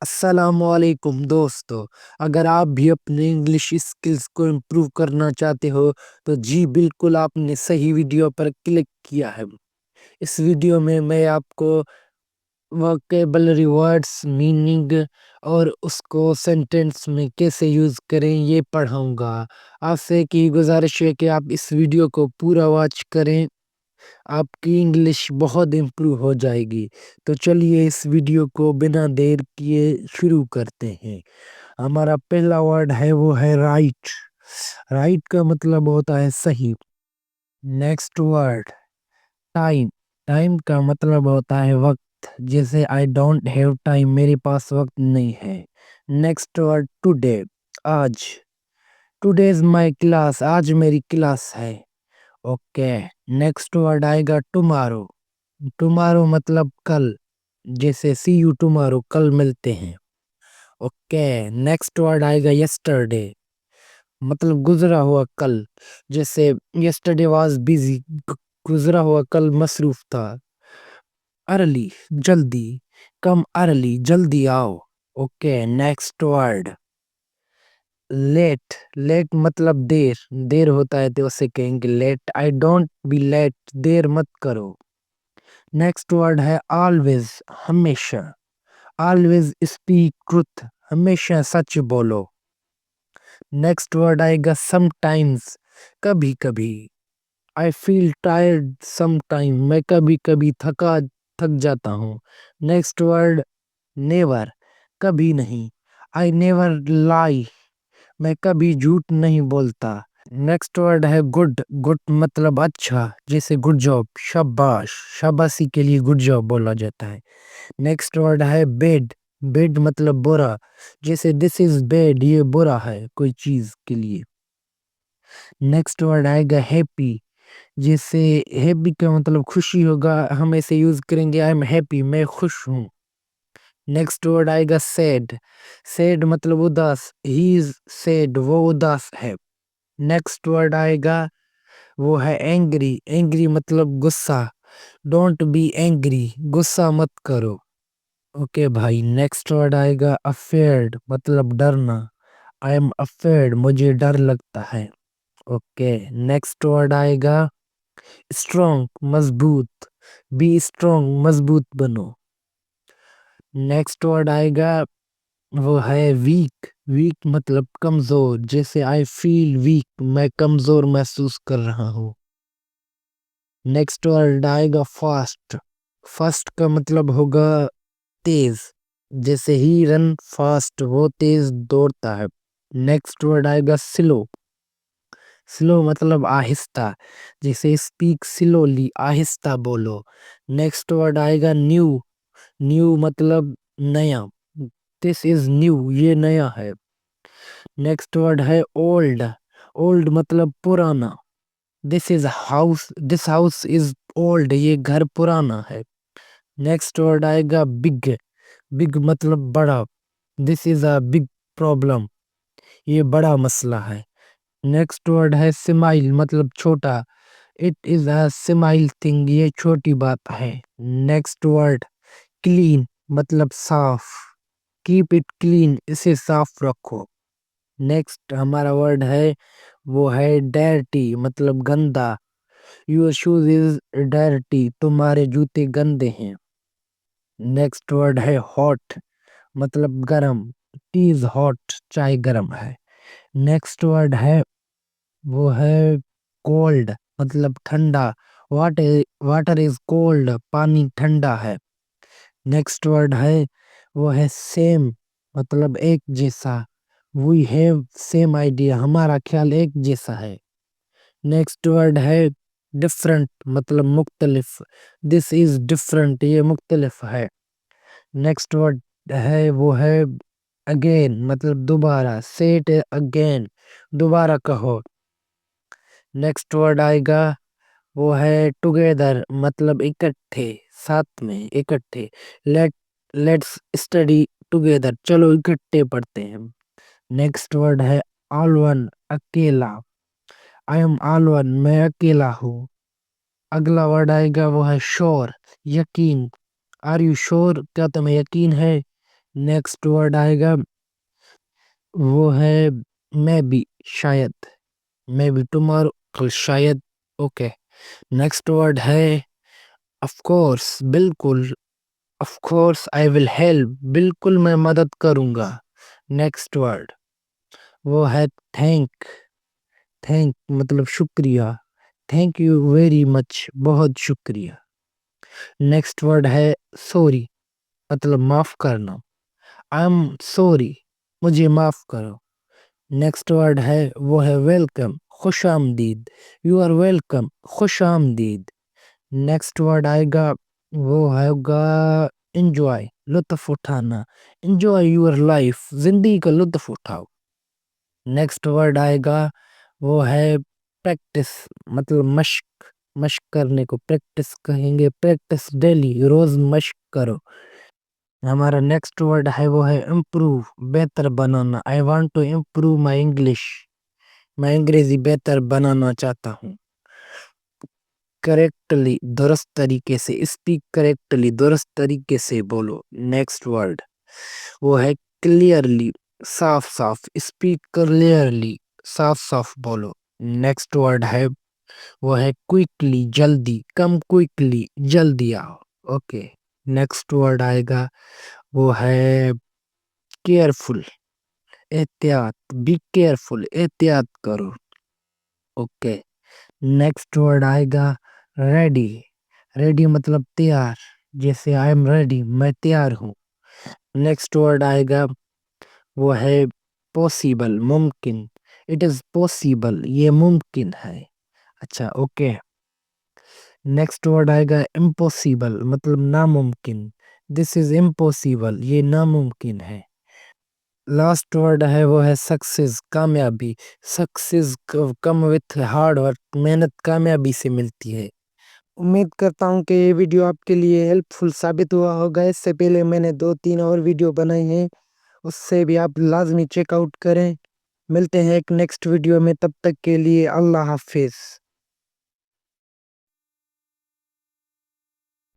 السلام علیکم دوستو، اگر آپ بھی اپنے انگلش اسکلز کو امپروو کرنا چاہتے ہو تو جی بالکل آپ نے صحیح ویڈیو پر کلک کیا ہے۔ اس ویڈیو میں آپ کو ووکیبلری ورڈز میننگ اور اس کو سینٹینس میں کیسے یوز کریں یہ پڑھاؤں گا۔ آپ سے کی گزارش ہے کہ آپ اس ویڈیو کو پورا واچ کریں، آپ کی انگلش بہت امپروو ہو جائے گی۔ تو چلیے اس ویڈیو کو بنا دیر کیے شروع کرتے ہیں۔ ہمارا پہلا ورڈ ہے وہ ہے رائٹ۔ رائٹ کا مطلب ہوتا ہے صحیح۔ Next word time. ٹائم کا مطلب ہوتا ہے وقت، جیسے I don't have time، میرے پاس وقت نہیں ہے۔ نیکسٹ ورڈ ٹوڈے، آج۔ ٹوڈے از مائی کلاس، آج میری کلاس ہے۔ اوکے، نیکسٹ ورڈ آئے گا ٹمارو۔ ٹمارو مطلب کل، جیسے سی یو ٹمارو، کل ملتے ہیں۔ اوکے، نیکسٹ ورڈ آئے گا یسٹرڈے، مطلب گزرا ہوا کل، جیسے یسٹرڈے واز بیزی، گزرا ہوا کل مصروف تھا۔ ارلی، جلدی، کم ارلی، جلدی آؤ۔ Okay, next word late. Late مطلب دیر، دیر ہوتا ہے تو اسے کہیں گے late. I don't be late, دیر مت کرو۔ نیکسٹ ورڈ ہے آلویز، ہمیشہ۔ آلویز اسپیک ٹروتھ، ہمیشہ سچ بولو۔ نیکسٹ ورڈ آئے گا سم ٹائمز، کبھی کبھی۔ آئی فیل ٹائرڈ سم ٹائم، میں کبھی کبھی تھک جاتا ہوں۔ نیکسٹ ورڈ نیور، کبھی نہیں۔ آئی نیور لائی، میں کبھی جھوٹ نہیں بولتا۔ نیکسٹ ورڈ ہے گڈ۔ گڈ مطلب اچھا، جیسے گڈ جاب، شاباش، شاباشی کے لیے گڈ جاب بولا جاتا ہے۔ نیکسٹ ورڈ ہے بیڈ۔ بیڈ مطلب برا، جیسے دس از بیڈ، یہ برا ہے کوئی چیز کے لیے۔ نیکسٹ ورڈ آئے گا ہیپی، جیسے ہیپی کا مطلب خوشی ہوگا، ہم اسے یوز کریں گے آئی ایم ہیپی، میں خوش ہوں۔ نیکسٹ ورڈ آئے گا سیڈ۔ سیڈ مطلب اداس، ہی از سیڈ، وہ اداس ہے۔ نیکسٹ ورڈ آئے گا وہ ہے اینگری۔ اینگری مطلب غصہ، ڈونٹ بی اینگری، غصہ مت کرو۔ اوکے بھائی، نیکسٹ ورڈ آئے گا افیئرڈ، مطلب ڈرنا۔ آئی ایم افیئرڈ، مجھے ڈر لگتا ہے۔ اوکے، نیکسٹ ورڈ آئے گا اسٹرانگ، مضبوط۔ بی اسٹرانگ، مضبوط بنو۔ نیکسٹ ورڈ آئے گا وہ ہے ویک۔ ویک مطلب کمزور، جیسے آئی فیل ویک، میں کمزور محسوس کر رہا ہوں۔ نیکسٹ ورڈ آئے گا فاسٹ۔ فاسٹ کا مطلب ہوگا تیز، جیسے ہی رن فاسٹ، وہ تیز دوڑتا ہے۔ نیکسٹ ورڈ آئے گا سلو۔ سلو مطلب آہستہ، جیسے اسپیک سلولی، آہستہ بولو۔ نیکسٹ ورڈ آئے گا نیو۔ نیو مطلب نیا، دس از نیو، یہ نیا ہے۔ نیکسٹ ورڈ ہے اولڈ۔ اولڈ مطلب پرانا، دس ہاؤس از اولڈ، یہ گھر پرانا ہے۔ نیکسٹ ورڈ آئے گا بگ۔ بگ مطلب بڑا، دس از اے بگ پرابلم، یہ بڑا مسئلہ ہے۔ نیکسٹ ورڈ ہے سمائل، مطلب چھوٹا، it is a smile thing, یہ چھوٹی بات ہے۔ نیکسٹ ورڈ کلین، مطلب صاف، کیپ اٹ کلین، اسے صاف رکھو۔ نیکسٹ ہمارا ورڈ ہے وہ ہے ڈرٹی، مطلب گندا۔ یور شوز از ڈرٹی، تمہارے جوتے گندے ہیں۔ نیکسٹ ورڈ ہے ہاٹ، مطلب گرم۔ ٹی از ہاٹ، چائے گرم ہے۔ نیکسٹ ورڈ ہے وہ ہے کولڈ، مطلب ٹھنڈا۔ واٹر از کولڈ، پانی ٹھنڈا ہے۔ نیکسٹ ورڈ ہے وہ ہے سیم، مطلب ایک جیسا۔ وی ہیو سیم آئیڈیا، ہمارا خیال ایک جیسا ہے۔ نیکسٹ ورڈ ہے ڈفرنٹ، مطلب مختلف۔ دس از ڈفرنٹ، یہ مختلف ہے۔ نیکسٹ ورڈ ہے وہ ہے اگین، مطلب دوبارہ۔ say it again، دوبارہ کہو۔ نیکسٹ ورڈ آئے گا وہ ہے ٹوگیدر، مطلب اکٹھے، ساتھ میں، اکٹھے۔ لیٹس اسٹڈی ٹوگیدر، چلو اکٹھے پڑھتے ہیں۔ نیکسٹ ورڈ ہے آل ون، اکیلا۔ آئی ایم آل ون، میں اکیلا ہوں۔ اگلا ورڈ آئے گا وہ ہے شور، یقین۔ آر یو شور، کیا تمہیں یقین ہے؟ نیکسٹ ورڈ آئے گا وہ ہے میں بھی، شاید، میں بھی ٹمارو، شاید. اوکے. نیکسٹ ورڈ ہے آف کورس، بالکل. Of course I will help, بالکل میں مدد کروں گا. نیکسٹ ورڈ وہ ہے تھینک. تھینک مطلب شکریہ. تھینک یو ویری مچ، بہت شکریہ. نیکسٹ ورڈ ہے سوری، مطلب معاف کرنا. آئی ایم سوری، مجھے معاف کرو. نیکسٹ ورڈ ہے وہ ہے ویلکم، خوش آمدید. یو آر ویلکم، خوش آمدید. نیکسٹ ورڈ آئے گا وہ ہوگا انجوائے، لطف اٹھانا. انجوائے یور لائف، زندگی کا لطف اٹھاؤ. نیکسٹ ورڈ آئے گا وہ ہے پریکٹس، مطلب مشق. مشق کرنے کو پریکٹس کہیں گے. پریکٹس ڈیلی، روز مشق کرو. ہمارا نیکسٹ ورڈ ہے وہ ہے امپروو، بہتر بنانا. I want to improve my English, میں انگریزی بہتر بنانا چاہتا ہوں. کریکٹلی، درست طریقے سے. اسپیک کریکٹلی، درست طریقے سے بولو. نیکسٹ ورڈ وہ ہے کلیئرلی، صاف صاف. اسپیک کلیئرلی، صاف صاف بولو. نیکسٹ ورڈ ہے وہ ہے کوئکلی، جلدی. کم کوئکلی، جلدی آؤ. اوکے. نیکسٹ ورڈ آئے گا وہ ہے کیئرفل، احتیاط. بی کیئرفل، احتیاط کرو. اوکے. نیکسٹ ورڈ آئے گا ریڈی. ریڈی مطلب تیار، جیسے آئی ایم ریڈی، میں تیار ہوں. نیکسٹ ورڈ آئے گا وہ ہے پوسیبل، ممکن. اٹ از پوسیبل، یہ ممکن ہے. اچھا اوکے. نیکسٹ ورڈ آئے گا امپوسیبل، مطلب ناممکن. دس از امپوسیبل، یہ ناممکن ہے. لاسٹ ورڈ ہے وہ ہے سکسیز، کامیابی. Success come with hard work, محنت کامیابی سے ملتی ہے. امید کرتا ہوں کہ یہ ویڈیو آپ کے لیے ہیلپ فل ثابت ہوا ہوگا. اس سے پہلے میں نے 2-3 اور ویڈیو بنائی ہیں، اس سے بھی آپ لازمی چیک آؤٹ کریں. ملتے ہیں ایک نیکسٹ ویڈیو میں، تب تک کے لیے اللہ حافظ.